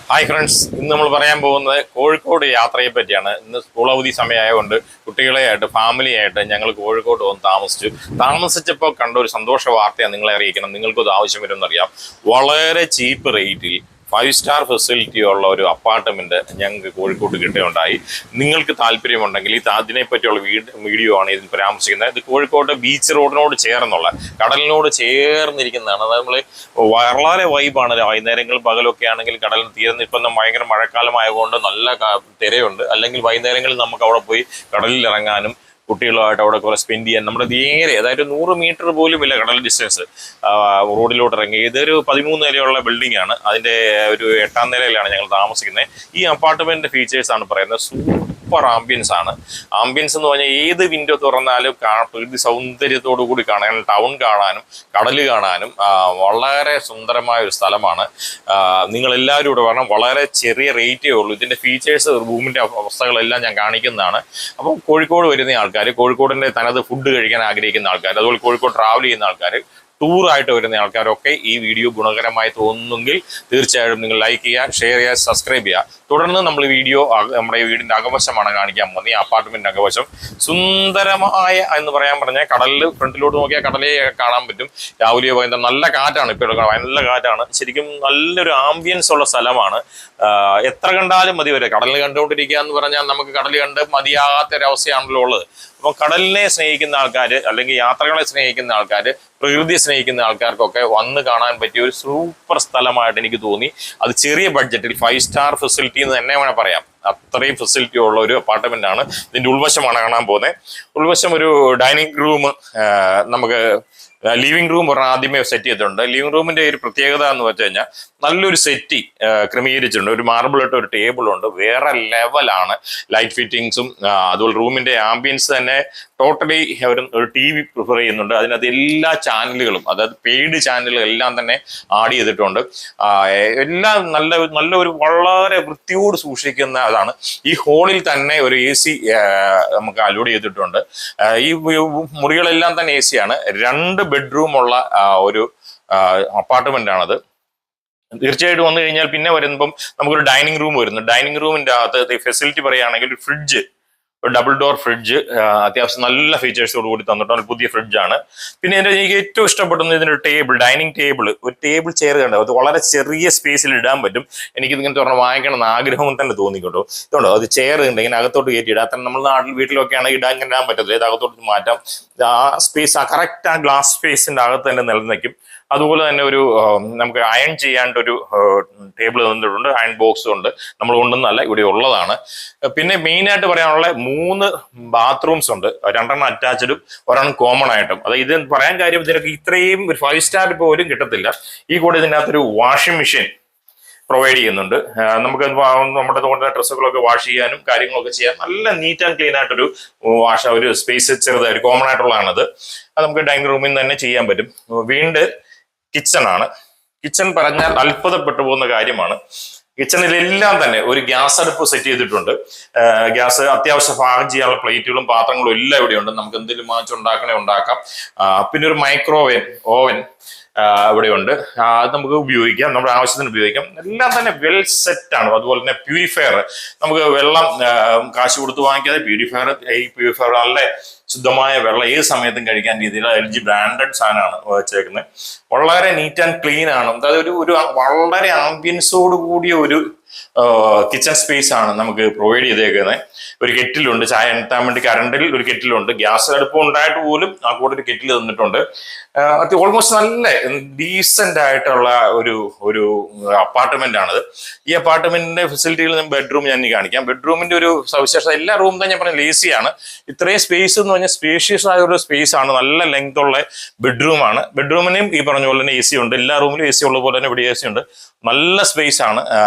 Hi friends, ഇന്ന് നമ്മൾ പറയാൻ പോകുന്നത് കോഴിക്കോട് യാത്രയെ പറ്റിയാണ്. ഇന്ന് സ്കൂൾ അവധി സമയമായതുകൊണ്ട് കുട്ടികളെയായിട്ട് ഫാമിലിയായിട്ട് ഞങ്ങൾ കോഴിക്കോട് വന്ന് താമസിച്ചപ്പോൾ കണ്ട ഒരു സന്തോഷ വാർത്തയാണ് നിങ്ങളെ അറിയിക്കണം. നിങ്ങൾക്കത് ആവശ്യം വരുമെന്നറിയാം. വളരെ ചീപ്പ് റേറ്റിൽ 5-സ്റ്റാർ ഫെസിലിറ്റി ഉള്ള ഒരു അപ്പാർട്ട്മെന്റ് ഞങ്ങൾക്ക് കോഴിക്കോട് കിട്ടുകയുണ്ടായി. നിങ്ങൾക്ക് താല്പര്യമുണ്ടെങ്കിൽ അതിനെപ്പറ്റിയുള്ള വീഡിയോ ആണ് ഇതിൽ പരാമർശിക്കുന്നത്. ഇത് കോഴിക്കോട് ബീച്ച് റോഡിനോട് ചേർന്നുള്ള, കടലിനോട് ചേർന്നിരിക്കുന്നതാണ്. അത് നമ്മൾ വളരെ വൈബാണ്. വൈകുന്നേരങ്ങൾ പകലൊക്കെ ആണെങ്കിൽ കടലിന് തീർന്ന് ഇപ്പം ഭയങ്കര മഴക്കാലമായതുകൊണ്ട് നല്ല തിരയുണ്ട്. അല്ലെങ്കിൽ വൈകുന്നേരങ്ങളിൽ നമുക്ക് അവിടെ പോയി കടലിൽ ഇറങ്ങാനും കുട്ടികളുമായിട്ട് അവിടെ കുറെ സ്പെൻഡ് ചെയ്യാൻ നമ്മുടെ നേരെ, അതായത് 100 മീറ്റർ പോലും ഇല്ല കടൽ ഡിസ്റ്റൻസ്. റോഡിലോട്ട് ഇറങ്ങി ഇതൊരു 13 നിലയുള്ള ബിൽഡിംഗ് ആണ്. അതിന്റെ ഒരു 8ാം നിലയിലാണ് ഞങ്ങൾ താമസിക്കുന്നത്. ഈ അപ്പാർട്ട്മെന്റിന്റെ ഫീച്ചേഴ്സ് ആണ് പറയുന്നത്. സൂപ്പർ ആംബിയൻസ് ആണ്. ആംബിയൻസ് എന്ന് പറഞ്ഞാൽ ഏത് വിൻഡോ തുറന്നാലും പ്രകൃതി സൗന്ദര്യത്തോടു കൂടി കാണാനും ടൗൺ കാണാനും കടൽ കാണാനും വളരെ സുന്ദരമായ ഒരു സ്ഥലമാണ്. നിങ്ങൾ എല്ലാവരും ഇവിടെ പറഞ്ഞാൽ വളരെ ചെറിയ റേറ്റേ ഉള്ളൂ. ഇതിന്റെ ഫീച്ചേഴ്സ്, റൂമിന്റെ അവസ്ഥകളെല്ലാം ഞാൻ കാണിക്കുന്നതാണ്. അപ്പം കോഴിക്കോട് വരുന്ന ആൾക്കാർ, കോഴിക്കോടിന്റെ തനത് ഫുഡ് കഴിക്കാൻ ആഗ്രഹിക്കുന്ന ആൾക്കാർ, അതുപോലെ കോഴിക്കോട് ട്രാവൽ ചെയ്യുന്ന ആൾക്കാർ, ടൂറായിട്ട് വരുന്ന ആൾക്കാരൊക്കെ ഈ വീഡിയോ ഗുണകരമായി തോന്നുന്നെങ്കിൽ തീർച്ചയായിട്ടും നിങ്ങൾ ലൈക്ക് ചെയ്യുക, ഷെയർ ചെയ്യുക, സബ്സ്ക്രൈബ് ചെയ്യുക. തുടർന്ന് നമ്മൾ വീഡിയോ നമ്മുടെ വീടിന്റെ അകവശമാണ് കാണിക്കാൻ പോകുന്നത്. ഈ അപ്പാർട്ട്മെന്റിന്റെ അകവശം സുന്ദരമായ എന്ന് പറഞ്ഞാൽ കടലിൽ ഫ്രണ്ടിലോട്ട് നോക്കിയാൽ കടലേ കാണാൻ പറ്റും. രാവിലെ പോയത് നല്ല കാറ്റാണ്, ഇപ്പോൾ നല്ല കാറ്റാണ്. ശരിക്കും നല്ലൊരു ആംബിയൻസ് ഉള്ള സ്ഥലമാണ്. എത്ര കണ്ടാലും മതി വരെ. കടലിൽ കണ്ടുകൊണ്ടിരിക്കുക എന്ന് പറഞ്ഞാൽ നമുക്ക് കടൽ കണ്ട് മതിയാകാത്തൊരവസ്ഥയാണല്ലോ ഉള്ളത്. അപ്പോൾ കടലിനെ സ്നേഹിക്കുന്ന ആൾക്കാർ, അല്ലെങ്കിൽ യാത്രകളെ സ്നേഹിക്കുന്ന ആൾക്കാർ, പ്രകൃതിയെ സ്നേഹിക്കുന്ന ആൾക്കാർക്കൊക്കെ വന്ന് കാണാൻ പറ്റിയ ഒരു സൂപ്പർ സ്ഥലമായിട്ട് എനിക്ക് തോന്നി. അത് ചെറിയ ബഡ്ജറ്റിൽ 5-സ്റ്റാർ ഫെസിലിറ്റി എന്ന് തന്നെ വേണം പറയാം. അത്രയും ഫെസിലിറ്റി ഉള്ള ഒരു അപ്പാർട്ട്മെന്റ് ആണ്. ഇതിന്റെ ഉൾവശമാണ് കാണാൻ പോകുന്നത്. ഉൾവശം ഒരു ഡൈനിങ് റൂം, നമുക്ക് ലിവിംഗ് റൂം പറഞ്ഞാൽ ആദ്യമേ സെറ്റ് ചെയ്തിട്ടുണ്ട്. ലിവിംഗ് റൂമിന്റെ ഒരു പ്രത്യേകത എന്ന് വെച്ച് കഴിഞ്ഞാൽ നല്ലൊരു സെറ്റി ക്രമീകരിച്ചിട്ടുണ്ട്. ഒരു മാർബിൾ ഇട്ട് ഒരു ടേബിൾ ഉണ്ട്. വേറെ ലെവലാണ് ലൈറ്റ് ഫിറ്റിങ്സും. അതുപോലെ റൂമിന്റെ ആംബിയൻസ് തന്നെ ടോട്ടലി ഒരു TV പ്രിഫർ ചെയ്യുന്നുണ്ട്. അതിനകത്ത് എല്ലാ ചാനലുകളും, അതായത് പെയ്ഡ് ചാനലുകൾ എല്ലാം തന്നെ ആഡ് ചെയ്തിട്ടുണ്ട്. എല്ലാം നല്ല ഒരു വളരെ വൃത്തിയോട് സൂക്ഷിക്കുന്ന അതാണ്. ഈ ഹോളിൽ തന്നെ ഒരു AC നമുക്ക് അലോഡ് ചെയ്തിട്ടുണ്ട്. ഈ മുറികളെല്ലാം തന്നെ AC ആണ്. 2 ബെഡ്റൂമുള്ള ഒരു അപ്പാർട്ട്മെന്റ് ആണത്. തീർച്ചയായിട്ടും വന്നു കഴിഞ്ഞാൽ പിന്നെ വരുമ്പം നമുക്കൊരു ഡൈനിങ് റൂം വരുന്നു. ഡൈനിങ് റൂമിന്റെ അകത്ത് ഫെസിലിറ്റി പറയുകയാണെങ്കിൽ ഒരു ഫ്രിഡ്ജ്, ഒരു ഡബിൾ ഡോർ ഫ്രിഡ്ജ്, അത്യാവശ്യം നല്ല ഫീച്ചേഴ്സോട് കൂടി തന്നിട്ടുണ്ട്. പുതിയ ഫ്രിഡ്ജാണ്. പിന്നെ എനിക്ക് ഏറ്റവും ഇഷ്ടപ്പെടുന്നത് ഇതിന്റെ ടേബിൾ, ഡൈനിങ് ടേബിൾ, ഒരു ടേബിൾ ചെയർ കണ്ടോ. അത് വളരെ ചെറിയ സ്പേസിൽ ഇടാൻ പറ്റും. എനിക്ക് ഇങ്ങനത്തെ പറഞ്ഞാൽ വാങ്ങിക്കണം എന്ന് ആഗ്രഹം തന്നെ തോന്നിക്കോട്ടോ. ഇതുണ്ടോ, അത് ചെയർ ഉണ്ട്, ഇങ്ങനെ അകത്തോട്ട് കയറ്റി ഇടാം. അത്ര നമ്മൾ നാട്ടിൽ വീട്ടിലൊക്കെ ആണെങ്കിൽ ഇടാൻ പറ്റത്തില്ല. ഇത് അകത്തോട്ട് മാറ്റാം. ആ സ്പേസ്, കറക്റ്റ് ആ ഗ്ലാസ് സ്പേസിന്റെ അകത്ത് തന്നെ നിലനിൽക്കും. അതുപോലെ തന്നെ ഒരു നമുക്ക് അയൺ ചെയ്യാണ്ട് ഒരു ടേബിൾ തന്നിട്ടുണ്ട്. അയൺ ബോക്സും ഉണ്ട്. നമ്മൾ കൊണ്ടുവന്നല്ല, ഇവിടെ ഉള്ളതാണ്. പിന്നെ മെയിനായിട്ട് പറയാനുള്ള 3 ബാത്റൂംസ് ഉണ്ട്. 2 അറ്റാച്ച്ഡും 1 കോമൺ ആയിട്ടും. അത് ഇത് പറയാൻ കാര്യം, ഇതിനൊക്കെ ഇത്രയും ഒരു 5-സ്റ്റാർ പോലും കിട്ടത്തില്ല. ഈ കൂടെ ഇതിനകത്തൊരു വാഷിംഗ് മെഷീൻ പ്രൊവൈഡ് ചെയ്യുന്നുണ്ട്. നമുക്ക് നമ്മുടെ തോന്നുന്ന ഡ്രസ്സുകളൊക്കെ വാഷ് ചെയ്യാനും കാര്യങ്ങളൊക്കെ ചെയ്യാൻ നല്ല നീറ്റ് ആൻഡ് ക്ലീൻ ആയിട്ടൊരു ഒരു സ്പേസ്, ചെറുതായിട്ട് കോമൺ ആയിട്ടുള്ളതാണത്. അത് നമുക്ക് ഡൈനിങ് റൂമിൽ നിന്ന് തന്നെ ചെയ്യാൻ പറ്റും. വീണ്ടും കിച്ചൺ ആണ്. കിച്ചൺ പറഞ്ഞാൽ അത്ഭുതപ്പെട്ടു പോകുന്ന കാര്യമാണ്. കിച്ചണിലെല്ലാം തന്നെ ഒരു ഗ്യാസ് അടുപ്പ് സെറ്റ് ചെയ്തിട്ടുണ്ട്. ഗ്യാസ്, അത്യാവശ്യം പാകം ചെയ്യാനുള്ള പ്ലേറ്റുകളും പാത്രങ്ങളും എല്ലാം ഇവിടെ ഉണ്ട്. നമുക്ക് എന്തെങ്കിലും ഉണ്ടാക്കാം. പിന്നെ ഒരു ഓവൻ ഇവിടെയുണ്ട്. അത് നമുക്ക് ഉപയോഗിക്കാം, നമ്മുടെ ആവശ്യത്തിന് ഉപയോഗിക്കാം. എല്ലാം തന്നെ വെൽ സെറ്റ് ആണ്. അതുപോലെ തന്നെ പ്യൂരിഫയർ, നമുക്ക് വെള്ളം കാശ് കൊടുത്ത് വാങ്ങിക്കാതെ പ്യൂരിഫയർ നല്ല ശുദ്ധമായ വെള്ളം ഏത് സമയത്തും കഴിക്കാൻ രീതിയിൽ LG ബ്രാൻഡഡ് സാധനമാണ് വെച്ചേക്കുന്നത്. വളരെ നീറ്റ് ആൻഡ് ക്ലീൻ ആണ്. അതായത് ഒരു വളരെ ആംബിയൻസോട് കൂടിയ ഒരു കിച്ചൺ സ്പേസ് ആണ് നമുക്ക് പ്രൊവൈഡ് ചെയ്തേക്കുന്നത്. ഒരു കെറ്റിലുണ്ട്, ചായ എത്താൻ വേണ്ടി കറണ്ടിൽ ഒരു കെറ്റിലുണ്ട്. ഗ്യാസ് അടുപ്പം ഉണ്ടായിട്ട് പോലും ആ കൂടെ ഒരു കെറ്റിൽ തന്നിട്ടുണ്ട്. ഓൾമോസ്റ്റ് നല്ല ഡീസന്റ് ആയിട്ടുള്ള ഒരു അപ്പാർട്ട്മെന്റ് ആണത്. ഈ അപ്പാർട്ട്മെന്റിന്റെ ഫെസിലിറ്റികൾ ബെഡ്റൂം ഞാൻ കാണിക്കാം. ബെഡ്റൂമിന്റെ ഒരു സവിശേഷത, എല്ലാ റൂം തന്നെ ഞാൻ പറഞ്ഞ AC ആണ്. ഇത്രയും സ്പേസ് എന്ന് പറഞ്ഞാൽ സ്പേഷ്യസ് ആയ ഒരു സ്പേസ് ആണ്. നല്ല ലെങ്ത് ഉള്ള ബെഡ്റൂമാണ്. ബെഡ്റൂമിനും ഈ പറഞ്ഞ പോലെ തന്നെ AC ഉണ്ട്. എല്ലാ റൂമിലും AC ഉള്ള പോലെ തന്നെ ഇവിടെ AC ഉണ്ട്. നല്ല സ്പേസ് ആണ്.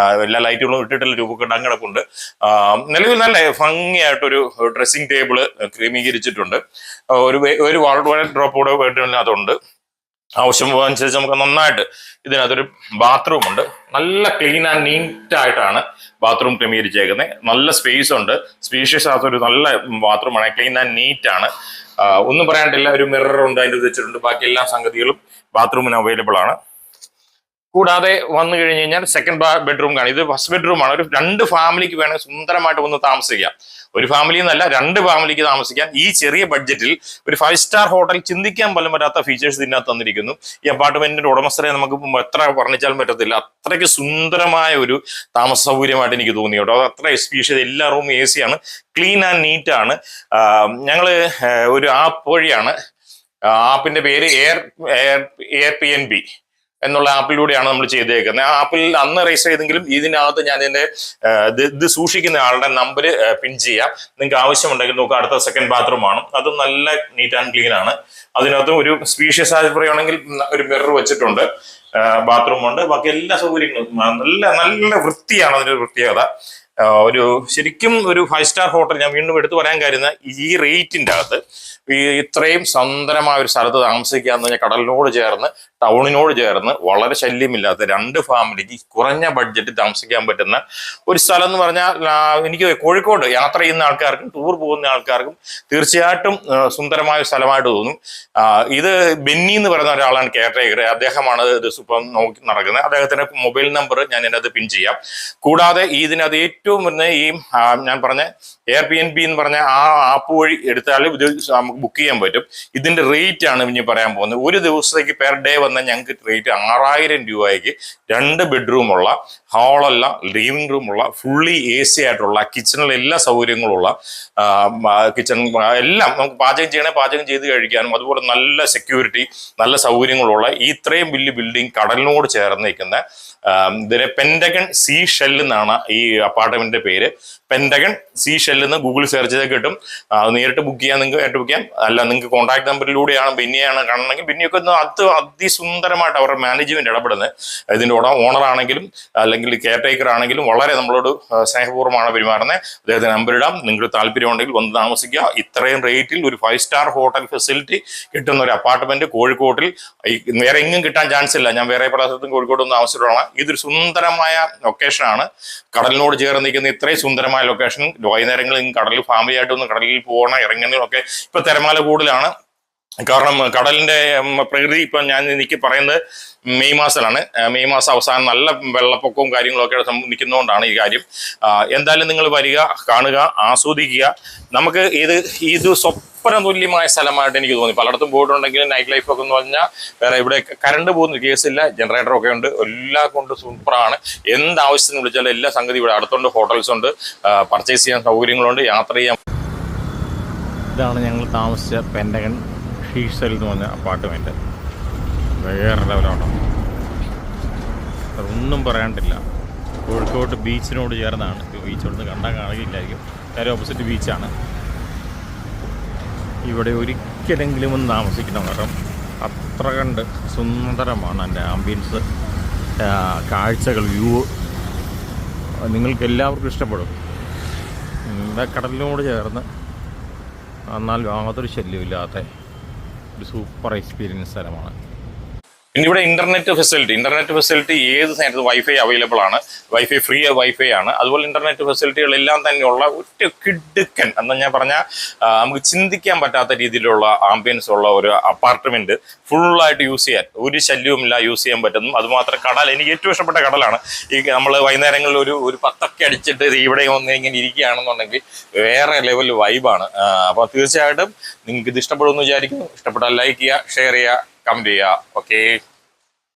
എല്ലാ ലൈറ്റുകളും ഇട്ടിട്ടുള്ള രൂപക്കെട്ട് അങ്ങടക്കുണ്ട്. നിലവിൽ നല്ല ഭംഗിയായിട്ടൊരു ഡ്രസ്സിംഗ് ടേബിള് ക്രമീകരിച്ചിട്ടുണ്ട്. ഒരു വാർഡ്രോബ് കൂടെ വീട്ടിനകത്തുണ്ട്. ആവശ്യം അനുസരിച്ച് നമുക്ക് നന്നായിട്ട് ഇതിനകത്തൊരു ബാത്റൂം ഉണ്ട്. നല്ല ക്ലീൻ ആൻഡ് നീറ്റ് ആയിട്ടാണ് ബാത്റൂം ക്രമീകരിച്ചേക്കുന്നത്. നല്ല സ്പേസ് ഉണ്ട്. സ്പേഷ്യസ് ആത്തൊരു നല്ല ബാത്റൂമാണ്. ക്ലീൻ ആൻഡ് നീറ്റ് ആണ്. ഒന്നും പറയാണ്ടില്ല. ഒരു മിറർ ഉണ്ട്, അതിൻ്റെ വെച്ചിട്ടുണ്ട്. ബാക്കി എല്ലാ സംഗതികളും ബാത്റൂമിന് അവൈലബിൾ ആണ്. കൂടാതെ വന്നു കഴിഞ്ഞ് കഴിഞ്ഞാൽ സെക്കൻഡ് ബെഡ്റൂം കാണും. ഇത് ഫസ്റ്റ് ബെഡ്റൂം ആണ്. ഒരു 2 ഫാമിലിക്ക് വേണമെങ്കിൽ സുന്ദരമായിട്ട് വന്ന് താമസിക്കാം. ഒരു ഫാമിലി എന്നല്ല, 2 ഫാമിലിക്ക് താമസിക്കാം. ഈ ചെറിയ ബഡ്ജറ്റിൽ ഒരു 5 സ്റ്റാർ ഹോട്ടൽ ചിന്തിക്കാൻ പോലും പറ്റാത്ത ഫീച്ചേഴ്സ് ഇതിനകത്ത് തന്നിരിക്കുന്നു. ഈ അപ്പാർട്ട്മെന്റിന്റെ ഉടമസ്ഥരെ നമുക്ക് എത്ര പറഞ്ഞാലും പറ്റത്തില്ല. അത്രയ്ക്ക് സുന്ദരമായ ഒരു താമസ സൗകര്യമായിട്ട് എനിക്ക് തോന്നി കേട്ടോ. അത് അത്ര എക്സ്പീഷ്യസ്. എല്ലാ റൂമും AC ആണ്, ക്ലീൻ ആൻഡ് നീറ്റ് ആണ്. ഞങ്ങള് ഒരു ആപ്പ് വഴിയാണ്, ആപ്പിന്റെ പേര് Airbnb എന്നുള്ള ആപ്പിലൂടെയാണ് നമ്മൾ ചെയ്തേക്കുന്നത്. ആ ആപ്പിൽ അന്ന് രജിസ്റ്റർ ചെയ്തെങ്കിലും ഇതിനകത്ത് ഞാൻ ഇതിന്റെ ഇത് സൂക്ഷിക്കുന്ന ആളുടെ നമ്പർ പിൻ ചെയ്യാം. നിങ്ങൾക്ക് ആവശ്യമുണ്ടെങ്കിൽ നോക്കുക. അടുത്ത സെക്കൻഡ് ബാത്റൂം ആണ്, അതും നല്ല നീറ്റ് ആൻഡ് ക്ലീൻ ആണ്. അതിനകത്ത് ഒരു സ്പീഷ്യസ് ആയിട്ട് പറയുകയാണെങ്കിൽ ഒരു മിറർ വെച്ചിട്ടുണ്ട്, ബാത്റൂം ഉണ്ട്, ബാക്കി എല്ലാ സൗകര്യങ്ങളും നല്ല നല്ല വൃത്തിയാണ്. അതിന്റെ ഒരു പ്രത്യേകത. ഒരു ശരിക്കും ഒരു 5 സ്റ്റാർ ഹോട്ടൽ ഞാൻ വീണ്ടും എടുത്തു പറയാൻ കാര്യന്ന ഈ റേറ്റിന്റെ അകത്ത് ഇത്രയും സുന്ദരമായ ഒരു സ്ഥലത്ത് താമസിക്കുക എന്ന് പറഞ്ഞാൽ കടലിനോട് ചേർന്ന് ടൗണിനോട് ചേർന്ന് വളരെ ശല്യമില്ലാത്ത 2 ഫാമിലിക്ക് കുറഞ്ഞ ബഡ്ജറ്റ് താമസിക്കാൻ പറ്റുന്ന ഒരു സ്ഥലം എന്ന് പറഞ്ഞാൽ എനിക്ക് കോഴിക്കോട് യാത്ര ചെയ്യുന്ന ആൾക്കാർക്കും ടൂർ പോകുന്ന ആൾക്കാർക്കും തീർച്ചയായിട്ടും സുന്ദരമായ സ്ഥലമായിട്ട് തോന്നും. ഇത് ബെന്നി എന്ന് പറയുന്ന ഒരാളാണ് കെയർടേക്കർ. അദ്ദേഹമാണ് ഇത് ഇപ്പം നോക്കി നടക്കുന്നത്. അദ്ദേഹത്തിന്റെ മൊബൈൽ നമ്പർ ഞാൻ ഇതിനകത്ത് പിൻ ചെയ്യാം. കൂടാതെ ഇതിനകത്ത് ഏറ്റവും ഈ ഞാൻ പറഞ്ഞ Airbnb എന്ന് പറഞ്ഞ ആ ആപ്പ് വഴി എടുത്താലും ഇത് നമുക്ക് ബുക്ക് ചെയ്യാൻ പറ്റും. ഇതിന്റെ റേറ്റ് ആണ് ഇനി പറയാൻ പോകുന്നത്. ഒരു ദിവസത്തേക്ക് പെർ ഡേ വന്ന ഞങ്ങൾക്ക് റേറ്റ് 6000 രൂപയ്ക്ക് 2 ബെഡ്റൂമുള്ള, ഹാളല്ല, ലിവിംഗ് റൂമുള്ള, ഫുള്ളി AC ആയിട്ടുള്ള, കിച്ചണിൽ എല്ലാ സൗകര്യങ്ങളുള്ള, കിച്ചൺ എല്ലാം നമുക്ക് പാചകം ചെയ്യണേ പാചകം ചെയ്ത് കഴിക്കാനും, അതുപോലെ നല്ല സെക്യൂരിറ്റി, നല്ല സൗകര്യങ്ങളുള്ള ഇത്രയും വലിയ ബിൽഡിംഗ് കടലിനോട് ചേർന്ന് നിൽക്കുന്ന ഇതിനെ പെന്റഗൺ സീ ഷെൽ എന്നാണ് ഈ അപ്പാർട്ട്മെന്റിന്റെ പേര്. പെന്റഗൺ സീ ഷെൽ എന്ന് ഗൂഗിൾ സെർച്ച് ചെയ്ത് കിട്ടും. നേരിട്ട് ബുക്ക് ചെയ്യാൻ നിങ്ങൾക്ക് നേരിട്ട് ബുക്ക് ചെയ്യാം. അല്ല, നിങ്ങൾക്ക് കോൺടാക്ട് നമ്പറിലൂടെയാണ് ബിന്നിയാണ് കാണണമെങ്കിൽ ബിന്നിയൊക്കെ അതിസുന്ദരമായിട്ട് അവരുടെ മാനേജ്മെന്റ് ഇടപെടുന്നത്. ഇതിന്റെ ഓണർ ആണെങ്കിലും അല്ലെങ്കിൽ കെയർടേക്കർ ആണെങ്കിലും വളരെ നമ്മളോട് സ്നേഹപൂർവ്വമാണ് പെരുമാറുന്നത്. അദ്ദേഹത്തിന് നമ്പർ ഇടാം. നിങ്ങൾക്ക് താല്പര്യം ഉണ്ടെങ്കിൽ വന്ന് താമസിക്കുക. ഇത്രയും റേറ്റിൽ ഒരു 5 സ്റ്റാർ ഹോട്ടൽ ഫെസിലിറ്റി കിട്ടുന്ന ഒരു അപ്പാർട്ട്മെന്റ് കോഴിക്കോട്ടിൽ വേറെ എങ്ങും കിട്ടാൻ ചാൻസ് ഇല്ല. ഞാൻ വേറെ പല സ്ഥലത്തും കോഴിക്കോട്ടൊന്നും ആവശ്യമുള്ള ഇതൊരു സുന്ദരമായ ലൊക്കേഷനാണ്. കടലിനോട് ചേർന്ന് നിൽക്കുന്ന ഇത്രയും സുന്ദരമായ ലൊക്കേഷൻ. വൈകുന്നേരങ്ങളിൽ കടലിൽ ഫാമിലി ആയിട്ടൊന്ന് കടലിൽ പോകണം ഇറങ്ങുന്നതൊക്കെ ഇപ്പൊ തിരമാല കൂടുതലാണ്. കാരണം കടലിന്റെ പ്രകൃതി ഇപ്പൊ ഞാൻ എനിക്ക് പറയുന്നത് മെയ് മാസത്തിലാണ്. മെയ് മാസം അവസാനം നല്ല വെള്ളപ്പൊക്കവും കാര്യങ്ങളൊക്കെ നിൽക്കുന്നതുകൊണ്ടാണ് ഈ കാര്യം. എന്തായാലും നിങ്ങൾ വരിക, കാണുക, ആസ്വദിക്കുക. നമുക്ക് ഇത് സ്വപ്ന തുല്യമായ സ്ഥലമായിട്ട് എനിക്ക് തോന്നി. പലയിടത്തും പോയിട്ടുണ്ടെങ്കിലും നൈറ്റ് ലൈഫ് ഒക്കെ എന്ന് പറഞ്ഞാൽ വേറെ ഇവിടെ കറണ്ട് പോകുന്ന കേസില്ല, ജനറേറ്ററൊക്കെ ഉണ്ട്, എല്ലാം കൊണ്ട് സൂപ്പറാണ്. എന്താവശ്യത്തിന് വിളിച്ചാലും എല്ലാ സംഗതി ഇവിടെ അടുത്തുണ്ട്. ഹോട്ടൽസ് ഉണ്ട്, പർച്ചേസ് ചെയ്യാൻ സൗകര്യങ്ങളുണ്ട്, യാത്ര ചെയ്യാൻ. ഇതാണ് ഞങ്ങൾ താമസിച്ച പെന്റഗൺ ഷീഷൽ എന്ന് പറഞ്ഞ അപ്പാർട്ട്മെൻറ്റ്. വേറെ ലെവലാണ്, ഒന്നും പറയാണ്ടില്ല. കോഴിക്കോട് ബീച്ചിനോട് ചേർന്നാണ്. ബീച്ചോട് കണ്ടാൽ കാണുകയില്ലായിരിക്കും, നേരെ ഓപ്പോസിറ്റ് ബീച്ചാണ്. ഇവിടെ ഒരിക്കലെങ്കിലും ഒന്ന് താമസിക്കണം, കാരണം അത്ര കണ്ട് സുന്ദരമാണ് എൻ്റെ ആംബിയൻസ്, കാഴ്ചകൾ, വ്യൂ നിങ്ങൾക്ക് എല്ലാവർക്കും ഇഷ്ടപ്പെടും. കടലിനോട് ചേർന്ന് എന്നാൽ യാതൊരു ശല്യമില്ലാത്ത ഒരു സൂപ്പർ എക്സ്പീരിയൻസ് സ്ഥലമാണ്. പിന്നെ ഇവിടെ ഇന്റർനെറ്റ് ഫെസിലിറ്റി ഏത് നേരത്തും വൈഫൈ അവൈലബിൾ ആണ്. വൈഫൈ ഫ്രീ വൈഫൈ ആണ്. അതുപോലെ ഇന്റർനെറ്റ് ഫെസിലിറ്റികളെല്ലാം തന്നെയുള്ള ഒറ്റ കിടുക്കൻ എന്ന് ഞാൻ പറഞ്ഞാൽ നമുക്ക് ചിന്തിക്കാൻ പറ്റാത്ത രീതിയിലുള്ള ആംബിയൻസ് ഉള്ള ഒരു അപ്പാർട്ട്മെന്റ് ഫുള്ളായിട്ട് യൂസ് ചെയ്യാൻ ഒരു ശല്യവുമില്ല, യൂസ് ചെയ്യാൻ പറ്റുന്നു. അതുമാത്രം കടൽ, എനിക്ക് ഏറ്റവും ഇഷ്ടപ്പെട്ട കടലാണ്. ഈ നമ്മൾ വൈകുന്നേരങ്ങളിൽ ഒരു പത്തൊക്കെ അടിച്ചിട്ട് ഇവിടെ വന്ന് ഇങ്ങനെ ഇരിക്കുകയാണെന്നുണ്ടെങ്കിൽ വേറെ ലെവൽ വൈബാണ്. അപ്പോൾ തീർച്ചയായിട്ടും നിങ്ങൾക്ക് ഇത് ഇഷ്ടപ്പെടുമെന്ന് വിചാരിക്കുന്നു. ഇഷ്ടപ്പെട്ടാൽ ലൈക്ക് ചെയ്യുക, ഷെയർ ചെയ്യുക, കമന്റ് ചെയ്യുക. ഓക്കെ.